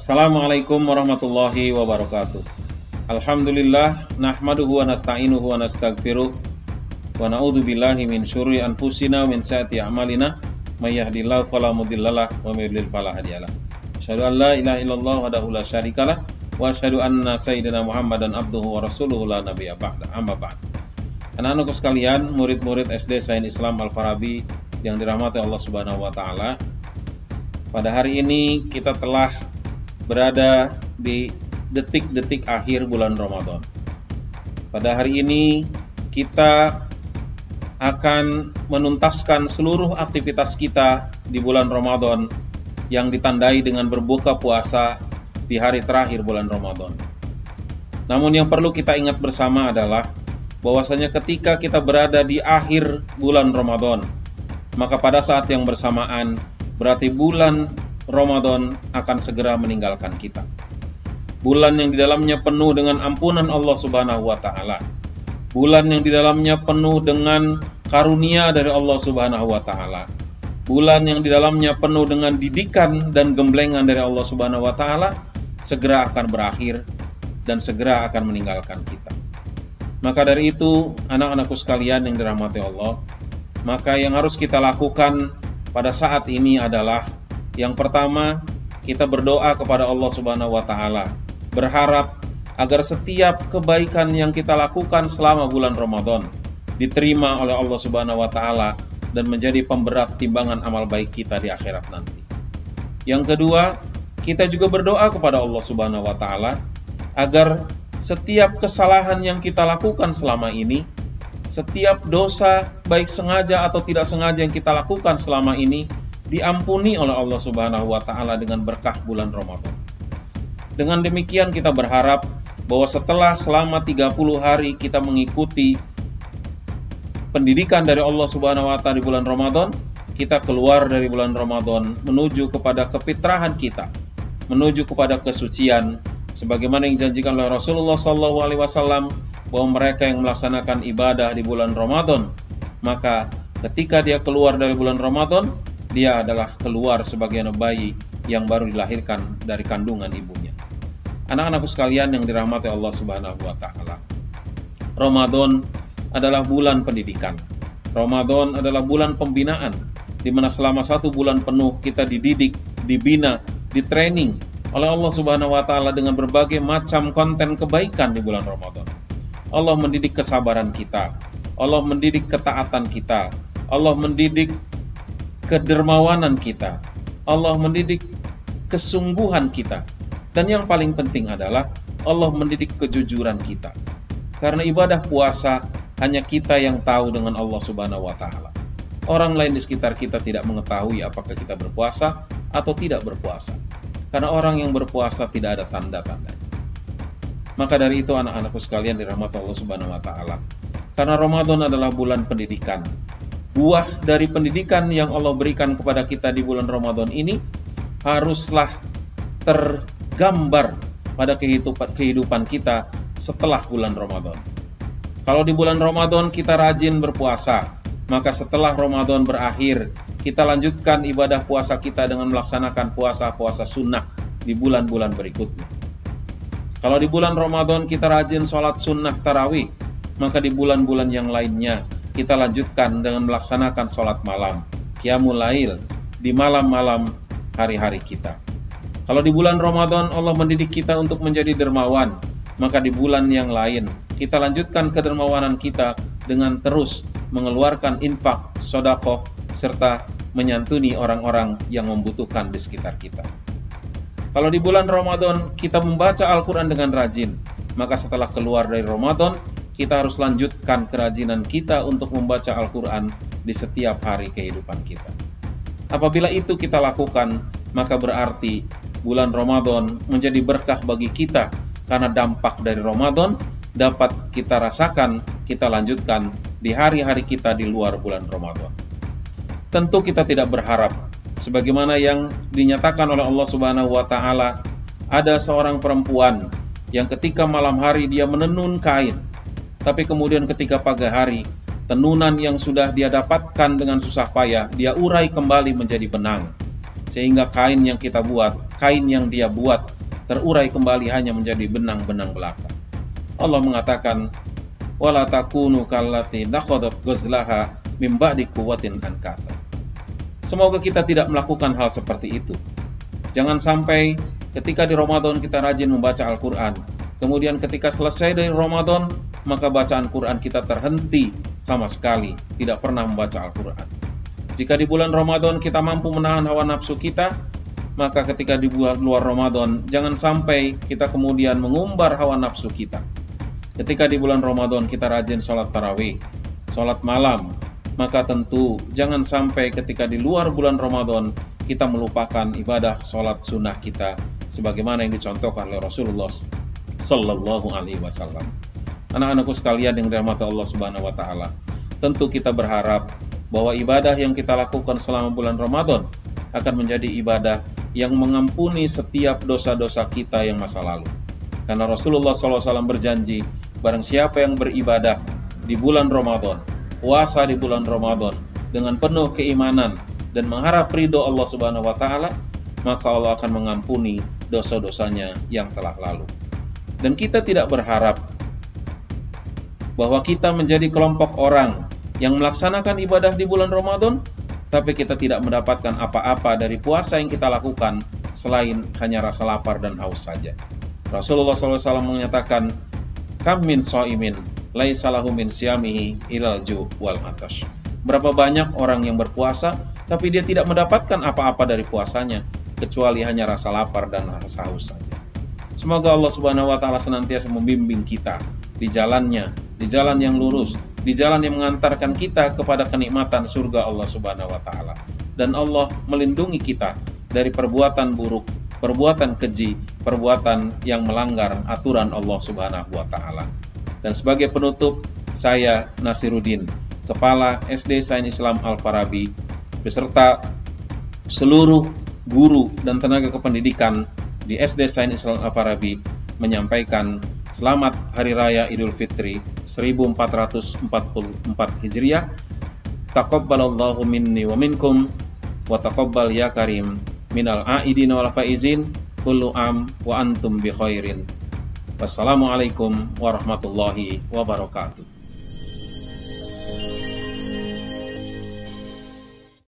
Assalamualaikum warahmatullahi wabarakatuh. Alhamdulillah, nahmaduhu wa nasta'inuhu wa nastaghfiruh wa na'udzu billahi min syururi anfusina wa min sayyiati a'malina may yahdihillahu fala mudhillalah wa may yudlil fala hadiyalah. Asyhadu an la ilaha illallah wahdahu la syarikalah wa asyhadu anna sayyidina Muhammadan abduhu wa rasuluhu la nabiyya ba'da. Amma ba'd. Anak-anakku sekalian, murid-murid SD Sains Islam Al-Farabi yang dirahmati Allah Subhanahu wa taala. Pada hari ini kita telah berada di detik-detik akhir bulan Ramadan. Pada hari ini kita akan menuntaskan seluruh aktivitas kita di bulan Ramadan yang ditandai dengan berbuka puasa di hari terakhir bulan Ramadan. Namun yang perlu kita ingat bersama adalah bahwasanya ketika kita berada di akhir bulan Ramadan, maka pada saat yang bersamaan berarti bulan Ramadan akan segera meninggalkan kita. Bulan yang di dalamnya penuh dengan ampunan Allah Subhanahu wa taala. Bulan yang di dalamnya penuh dengan karunia dari Allah Subhanahu wa taala. Bulan yang di dalamnya penuh dengan didikan dan gemblengan dari Allah Subhanahu wa taala segera akan berakhir dan segera akan meninggalkan kita. Maka dari itu, anak-anakku sekalian yang dirahmati Allah, maka yang harus kita lakukan pada saat ini adalah yang pertama, kita berdoa kepada Allah Subhanahu wa taala, berharap agar setiap kebaikan yang kita lakukan selama bulan Ramadan diterima oleh Allah Subhanahu wa taala dan menjadi pemberat timbangan amal baik kita di akhirat nanti. Yang kedua, kita juga berdoa kepada Allah Subhanahu wa taala agar setiap kesalahan yang kita lakukan selama ini, setiap dosa baik sengaja atau tidak sengaja yang kita lakukan selama ini diampuni oleh Allah Subhanahu wa taala dengan berkah bulan Ramadan. Dengan demikian kita berharap bahwa setelah selama 30 hari kita mengikuti pendidikan dari Allah Subhanahu wa taala di bulan Ramadan, kita keluar dari bulan Ramadan menuju kepada kefitrahan kita, menuju kepada kesucian sebagaimana yang dijanjikan oleh Rasulullah SAW bahwa mereka yang melaksanakan ibadah di bulan Ramadan, maka ketika dia keluar dari bulan Ramadan, dia adalah keluar sebagai bayi yang baru dilahirkan dari kandungan ibunya. Anak-anakku sekalian yang dirahmati Allah Subhanahu wa taala, Ramadan adalah bulan pendidikan. Ramadan adalah bulan pembinaan, di mana selama 1 bulan penuh kita dididik, dibina, ditraining oleh Allah Subhanahu wa taala dengan berbagai macam konten kebaikan di bulan Ramadan. Allah mendidik kesabaran kita, Allah mendidik ketaatan kita, Allah mendidik kedermawanan kita, Allah mendidik kesungguhan kita, dan yang paling penting adalah Allah mendidik kejujuran kita. Karena ibadah puasa hanya kita yang tahu dengan Allah Subhanahu wa taala. Orang lain di sekitar kita tidak mengetahui apakah kita berpuasa atau tidak berpuasa. Karena orang yang berpuasa tidak ada tanda-tanda. Maka dari itu anak-anakku sekalian dirahmati Allah Subhanahu wa taala, karena Ramadan adalah bulan pendidikan. Buah dari pendidikan yang Allah berikan kepada kita di bulan Ramadan ini haruslah tergambar pada kehidupan kita setelah bulan Ramadan. Kalau di bulan Ramadan kita rajin berpuasa, maka setelah Ramadan berakhir, kita lanjutkan ibadah puasa kita dengan melaksanakan puasa-puasa sunnah di bulan-bulan berikutnya. Kalau di bulan Ramadan kita rajin sholat sunnah tarawih, maka di bulan-bulan yang lainnya kita lanjutkan dengan melaksanakan sholat malam, qiyamul lail, di malam-malam hari-hari kita. Kalau di bulan Ramadan Allah mendidik kita untuk menjadi dermawan, maka di bulan yang lain kita lanjutkan kedermawanan kita dengan terus mengeluarkan infak, sedekah, serta menyantuni orang-orang yang membutuhkan di sekitar kita. Kalau di bulan Ramadan kita membaca Al-Quran dengan rajin, maka setelah keluar dari Ramadan, kita harus lanjutkan kerajinan kita untuk membaca Al-Quran di setiap hari kehidupan kita. Apabila itu kita lakukan, maka berarti bulan Ramadan menjadi berkah bagi kita, karena dampak dari Ramadan dapat kita rasakan, kita lanjutkan di hari-hari kita di luar bulan Ramadan. Tentu kita tidak berharap, sebagaimana yang dinyatakan oleh Allah Subhanahu wa taala, ada seorang perempuan yang ketika malam hari dia menenun kain, tapi kemudian ketika pagi hari, tenunan yang sudah dia dapatkan dengan susah payah, dia urai kembali menjadi benang. Sehingga kain yang kita buat, kain yang dia buat terurai kembali hanya menjadi benang-benang belaka. Allah mengatakan, wala takunu kallati naqadat ghazlaha mim ba'di quwwatin ankatha. Semoga kita tidak melakukan hal seperti itu. Jangan sampai ketika di Ramadan kita rajin membaca Al-Quran, kemudian ketika selesai dari Ramadan, maka bacaan Quran kita terhenti sama sekali, tidak pernah membaca Al-Quran. Jika di bulan Ramadan kita mampu menahan hawa nafsu kita, maka ketika di bulan luar Ramadan, jangan sampai kita kemudian mengumbar hawa nafsu kita. Ketika di bulan Ramadan kita rajin sholat tarawih, sholat malam, maka tentu jangan sampai ketika di luar bulan Ramadan kita melupakan ibadah sholat sunnah kita sebagaimana yang dicontohkan oleh Rasulullah Sallallahu Alaihi Wasallam. Anak-anakku sekalian yang dirahmati Allah Subhanahu Wa Taala, tentu kita berharap bahwa ibadah yang kita lakukan selama bulan Ramadan akan menjadi ibadah yang mengampuni setiap dosa-dosa kita yang masa lalu. Karena Rasulullah SAW berjanji, barang siapa yang beribadah di bulan Ramadan, puasa di bulan Ramadan dengan penuh keimanan dan mengharap ridho Allah Subhanahu Wa Taala, maka Allah akan mengampuni dosa-dosanya yang telah lalu. Dan kita tidak berharap bahwa kita menjadi kelompok orang yang melaksanakan ibadah di bulan Ramadan, tapi kita tidak mendapatkan apa-apa dari puasa yang kita lakukan selain hanya rasa lapar dan haus saja. Rasulullah SAW menyatakan, kam min shaimin laisa lahu min siyamihi ilal ju' wal atash. Berapa banyak orang yang berpuasa, tapi dia tidak mendapatkan apa-apa dari puasanya, kecuali hanya rasa lapar dan rasa haus saja. Semoga Allah Subhanahu Wa Taala senantiasa membimbing kita di jalannya, di jalan yang lurus, di jalan yang mengantarkan kita kepada kenikmatan surga Allah Subhanahu Wa Taala. Dan Allah melindungi kita dari perbuatan buruk, perbuatan keji, perbuatan yang melanggar aturan Allah Subhanahu Wa Taala. Dan sebagai penutup, saya Nasiruddin, Kepala SD Sains Islam Al-Farabi, beserta seluruh guru dan tenaga kependidikan di SD Sains Islam Al-Farabi menyampaikan selamat Hari Raya Idul Fitri 1444 Hijriah. Taqabbalallahu minni wa minkum wa taqabbal ya karim minal aidin wal faizin kullu am wa antum bi khairin. Wassalamualaikum warahmatullahi wabarakatuh.